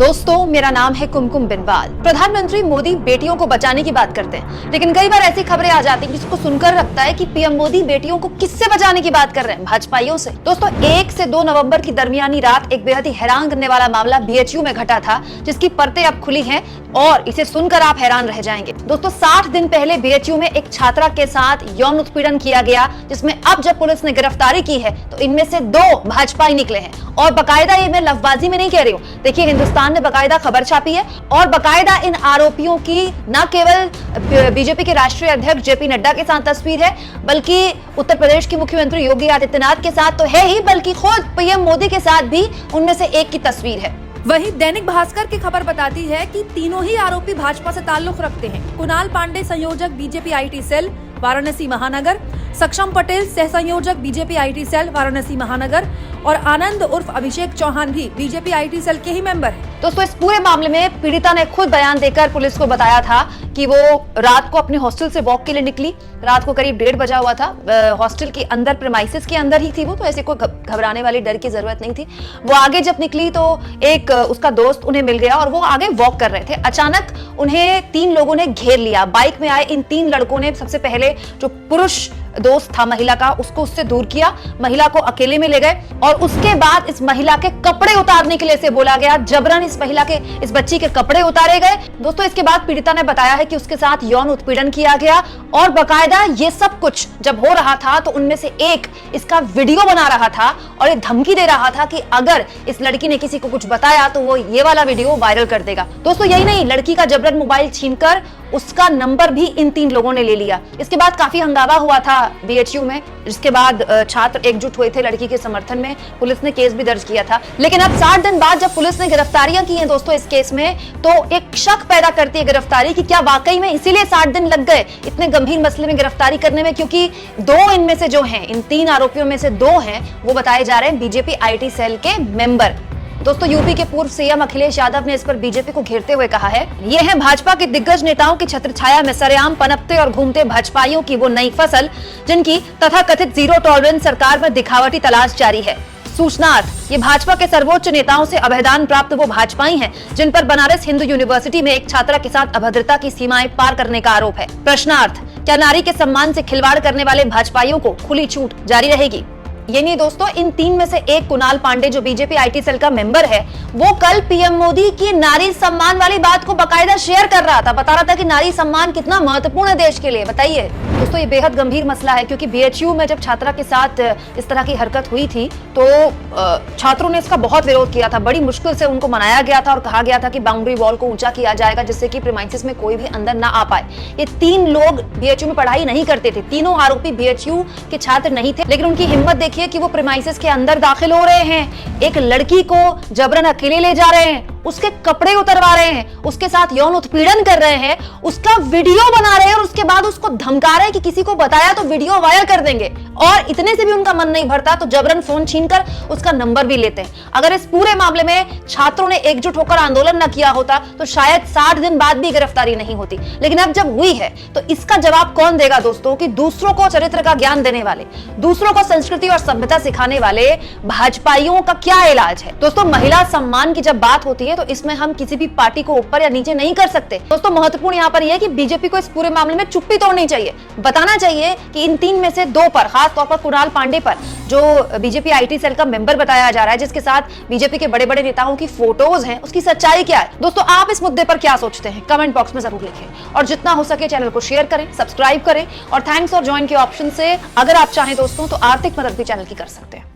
दोस्तों, मेरा नाम है कुमकुम बिनवाल। प्रधानमंत्री मोदी बेटियों को बचाने की बात करते हैं, लेकिन कई बार ऐसी खबरें आ जाती हैं जिसको सुनकर लगता है कि पीएम मोदी बेटियों को किससे बचाने की बात कर रहे हैं, भाजपाइयों से। दोस्तों, 1 से 2 नवंबर की दरमियानी रात एक बेहद ही हैरान करने वाला मामला बीएचयू में घटा था, जिसकी परतें अब खुली हैं और इसे सुनकर आप हैरान रह जाएंगे। दोस्तों, 60 दिन पहले बीएचयू में एक छात्रा के साथ यौन उत्पीड़न किया गया, जिसमें अब जब पुलिस ने गिरफ्तारी की है तो इनमें से 2 भाजपाई निकले हैं। और बकायदा, ये मैं लफ्जबाजी में नहीं कह रही हूँ, देखिए हिंदुस्तान ने बकायदा खबर छापी है और बकायदा इन आरोपियों की न केवल बीजेपी के राष्ट्रीय अध्यक्ष जेपी नड्डा के साथ तस्वीर है, बल्कि उत्तर प्रदेश के मुख्यमंत्री योगी आदित्यनाथ के साथ तो है ही, बल्कि खुद पीएम मोदी के साथ भी उनमें से एक की तस्वीर है। वहीं दैनिक भास्कर की खबर बताती है कि तीनों ही आरोपी भाजपा से ताल्लुक रखते हैं। कुणाल पांडे, संयोजक बीजेपी आईटी सेल वाराणसी महानगर, सक्षम पटेल, सह संयोजक बीजेपी आईटी सेल वाराणसी महानगर और आनंद उर्फ अभिषेक चौहान भी बीजेपी आईटी सेल के ही मेंबर हैं। दोस्तों, इस पूरे मामले में पीड़िता ने खुद बयान देकर पुलिस को बताया था कि वो रात को अपने हॉस्टल से वॉक के लिए निकली। रात को करीब 1:30 बजा हुआ था। हॉस्टल के अंदर, प्रेमाइसिस के अंदर ही थी वो, तो ऐसे कोई घबराने वाली, डर की जरूरत नहीं थी। वो आगे जब निकली तो एक उसका दोस्त उन्हें मिल गया और वो आगे वॉक कर रहे थे। अचानक उन्हें 3 लोगों ने घेर लिया। बाइक में आए इन 3 लड़कों ने सबसे पहले जो पुरुष दोस्त था महिला का, उसको उससे दूर किया, महिला को अकेले में ले गए और उसके बाद इस महिला के कपड़े उतारने के लिए से बोला गया। जबरन इस बच्ची के कपड़े उतारे गए। दोस्तों, इसके बाद पीड़िता ने बताया है कि उसके साथ यौन उत्पीड़न किया गया और बकायदा ये सब कुछ जब हो रहा था तो उनमें से एक इसका वीडियो बना रहा था और ये धमकी दे रहा था कि अगर इस लड़की ने किसी को कुछ बताया तो वो ये वाला वीडियो वायरल कर देगा। दोस्तों, यही नहीं, लड़की का जबरन मोबाइल छीनकर उसका नंबर भी इन 3 लोगों ने ले लिया। इसके बाद काफी हंगामा हुआ था बीएचयू में, जिसके बाद छात्र एकजुट हुए थे लड़की के समर्थन में। पुलिस ने केस भी दर्ज किया था, लेकिन अब 60 दिन बाद जब पुलिस ने गिरफ्तारियां की हैं दोस्तों इस केस में, तो एक शक पैदा करती है गिरफ्तारी कि क्या वाकई में इसीलिए 60 दिन लग गए इतने गंभीर मसले में गिरफ्तारी करने में, क्योंकि 2 इनमें से जो हैं, इन 3 आरोपियों में से 2 हैं, वो बताए जा रहे हैं बीजेपी आईटी सेल के मेंबर। दोस्तों, यूपी के पूर्व सीएम अखिलेश यादव ने इस पर बीजेपी को घेरते हुए कहा है, ये है भाजपा के दिग्गज नेताओं की छत्रछाया में सरेआम पनपते और घूमते भाजपाइयों की वो नई फसल, जिनकी तथाकथित जीरो टॉलरेंस सरकार में दिखावटी तलाश जारी है। सूचनार्थ, ये भाजपा के सर्वोच्च नेताओं से अभयदान प्राप्त वो भाजपाई हैं जिन पर बनारस हिंदू यूनिवर्सिटी में एक छात्रा के साथ अभद्रता की सीमाएं पार करने का आरोप है। प्रश्नार्थ, क्या नारी के सम्मान से खिलवाड़ करने वाले भाजपाइयों को खुली छूट जारी रहेगी? ये नहीं दोस्तों, इन 3 में से एक कुणाल पांडे जो बीजेपी आईटी सेल का मेंबर है, वो कल पीएम मोदी की नारी सम्मान वाली बात को बकायदा शेयर कर रहा था, बता रहा था कि नारी सम्मान कितना महत्वपूर्ण है देश के लिए। बताइए दोस्तों, ये बेहद गंभीर मसला है, क्योंकि बीएचयू में जब छात्रा के साथ इस तरह की हरकत हुई थी तो छात्रों ने इसका बहुत विरोध किया था। बड़ी मुश्किल से उनको मनाया गया था और कहा गया था कि बाउंड्री वॉल को ऊंचा किया जाएगा, जिससे कि प्रीमाइसिस में कोई भी अंदर ना आ पाए। ये 3 लोग बीएचयू में पढ़ाई नहीं करते थे, तीनों आरोपी बीएचयू के छात्र नहीं थे, लेकिन उनकी हिम्मत देखिए कि वो प्रीमाइसिस के अंदर दाखिल हो रहे हैं, एक लड़की को जबरन अकेले ले जा रहे हैं, उसके कपड़े उतरवा रहे हैं, उसके साथ यौन उत्पीड़न कर रहे हैं, उसका वीडियो बना रहे हैं और उसके बाद उसको धमका रहे हैं कि किसी को बताया तो वीडियो वायरल कर देंगे। और इतने से भी उनका मन नहीं भरता तो जबरन फोन छीनकर उसका नंबर भी लेते हैं। अगर इस पूरे मामले में छात्रों ने एकजुट होकर आंदोलन न किया होता तो शायद 60 दिन बाद भी गिरफ्तारी नहीं होती, लेकिन अब जब हुई है तो इसका जवाब कौन देगा दोस्तों, कि दूसरों को चरित्र का ज्ञान देने वाले, दूसरों को संस्कृति और सभ्यता सिखाने वाले भाजपाइयों का क्या इलाज है? दोस्तों, महिला सम्मान की जब बात होती है तो इसमें हम किसी भी पार्टी को ऊपर या नीचे नहीं कर सकते। दोस्तों, महत्वपूर्ण यहाँ पर यह है कि बीजेपी को इस पूरे मामले में चुप्पी तोड़नी चाहिए, बताना चाहिए कि इन 3 में से 2 पर, खास तौर पर कुणाल पांडे पर, जो बीजेपी आईटी सेल का मेंबर बताया जा रहा है, जिसके साथ बीजेपी के बड़े बड़े नेताओं की फोटोज हैं, उसकी सच्चाई क्या है? दोस्तों, आप इस मुद्दे पर क्या सोचते हैं? कमेंट बॉक्स में जरूर लिखें और जितना हो सके चैनल को शेयर करें, सब्सक्राइब करें और थैंक्स और ज्वाइन के ऑप्शन से अगर आप चाहें दोस्तों तो आर्थिक मदद भी चैनल की कर सकते हैं।